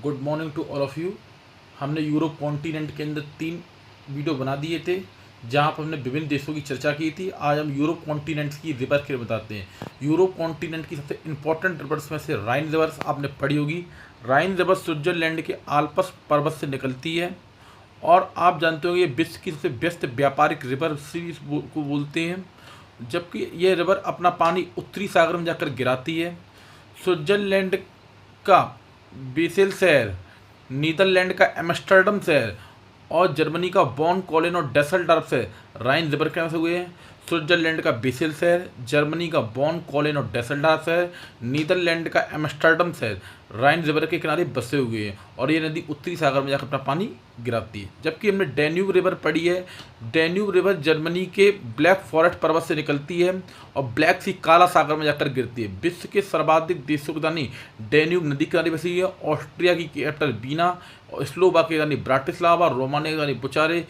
Good morning to all of you. हमने Europe continent के अंदर 3 वीडियो बना दिए थे जहाँ पर हमने विभिन्न देशों की चर्चा की थी। आज हम यूरोप कॉन्टिनेंट की रिवर के बताते हैं। यूरोप कॉन्टिनेंट की सबसे इंपॉर्टेंट रिवर्स में से राइन रिवर्स आपने पढ़ी होगी। राइन रिवर स्विट्जरलैंड के आल्प्स पर्वत से निकलती है और आप जानते होंगे ये विश्व की सबसे व्यस्त व्यापारिक रिवर सीरीज को बोलते हैं, जबकि यह रिवर अपना पानी उत्तरी सागर में जाकर गिराती है। स्विट्जरलैंड का बेसेल शहर, नीदरलैंड का एम्स्टर्डम शहर और जर्मनी का बॉन, कोलोन और डेसल्डॉर्फ से राइन रिवर के से हुए हैं। स्विट्जरलैंड का बेसेल शहर, जर्मनी का बॉन, कोलोन और डेसल्डॉर्फ शहर, नीदरलैंड का एम्स्टर्डम शहर राइन रिवर के किनारे बसे हुए हैं और ये नदी उत्तरी सागर में जाकर अपना पानी गिराती है। जबकि हमने डैन्यूब रिवर पढ़ी है। डैन्यूब रिवर जर्मनी के ब्लैक फॉरेस्ट पर्वत से निकलती है और ब्लैक सी काला सागर में जाकर गिरती है। विश्व के सर्वाधिक देशों की राजधानी डैन्यूब नदी किनारे बसी हुई है। ऑस्ट्रिया की कैपिटल वीना, स्लोवाकिया की राजधानी ब्राटिस्लावा, रोमानिया की राजधानी बुचारे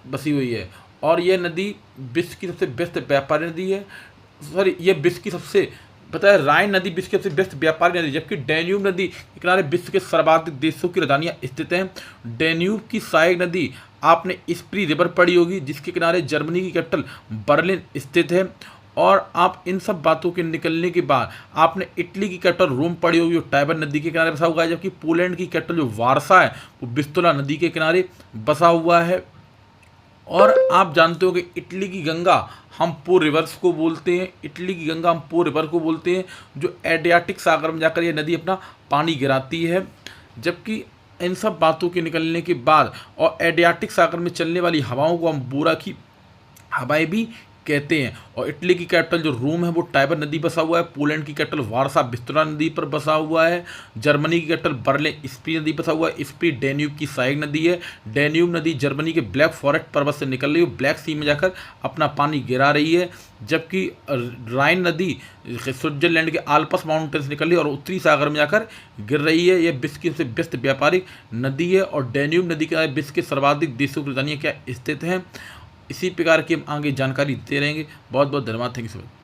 बसी हुई है और यह नदी विश्व की सबसे व्यस्त व्यापारी नदी है। सॉरी, यह विश्व की सबसे बताया राइन नदी विश्व की सबसे व्यस्त व्यापारी नदी, जबकि डैन्यूब नदी के किनारे विश्व के सर्वाधिक देशों की राजधानियाँ स्थित हैं। डैन्यूब की सहायक नदी आपने स्प्री रिवर पढ़ी होगी, जिसके किनारे जर्मनी की कैपिटल बर्लिन स्थित है। और आप इन सब बातों के निकलने के बाद आपने इटली की कैपिटल रोम पढ़ी होगी, जो टाइबर नदी के किनारे बसा हुआ है, जबकि पोलैंड की कैपिटल जो वारसा है वो विस्तुला नदी के किनारे बसा हुआ है। और आप जानते हो कि इटली की गंगा हम पो रिवर्स को बोलते हैं। इटली की गंगा हम पो रिवर को बोलते हैं, जो एडियाटिक सागर में जाकर ये नदी अपना पानी गिराती है। जबकि इन सब बातों के निकलने के बाद और एडियाटिक सागर में चलने वाली हवाओं को हम बूरा की हवाएं भी कहते हैं। और इटली की कैपिटल जो रोम है वो टाइबर नदी बसा हुआ है। पोलैंड की कैपिटल वारसा विस्तुला नदी पर बसा हुआ है। जर्मनी की कैपिटल बर्लिन स्प्री नदी बसा हुआ है। स्प्री डैन्यूब की सहायक नदी है। डैन्यूब नदी जर्मनी के ब्लैक फॉरेस्ट पर्वत से निकल रही है, ब्लैक सी में जाकर अपना पानी गिरा रही है। जबकि राइन नदी स्विट्जरलैंड के आल्प्स माउंटेन से निकल रही है और उत्तरी सागर में जाकर गिर रही है। यह विश्व की सबसे व्यस्त व्यापारिक नदी है और डैन्यूब नदी के विश्व के सर्वाधिक देशों की राजधानियाँ क्या स्थित हैं। इसी प्रकार की हम आगे जानकारी देते रहेंगे। बहुत बहुत धन्यवाद। Thank you so much.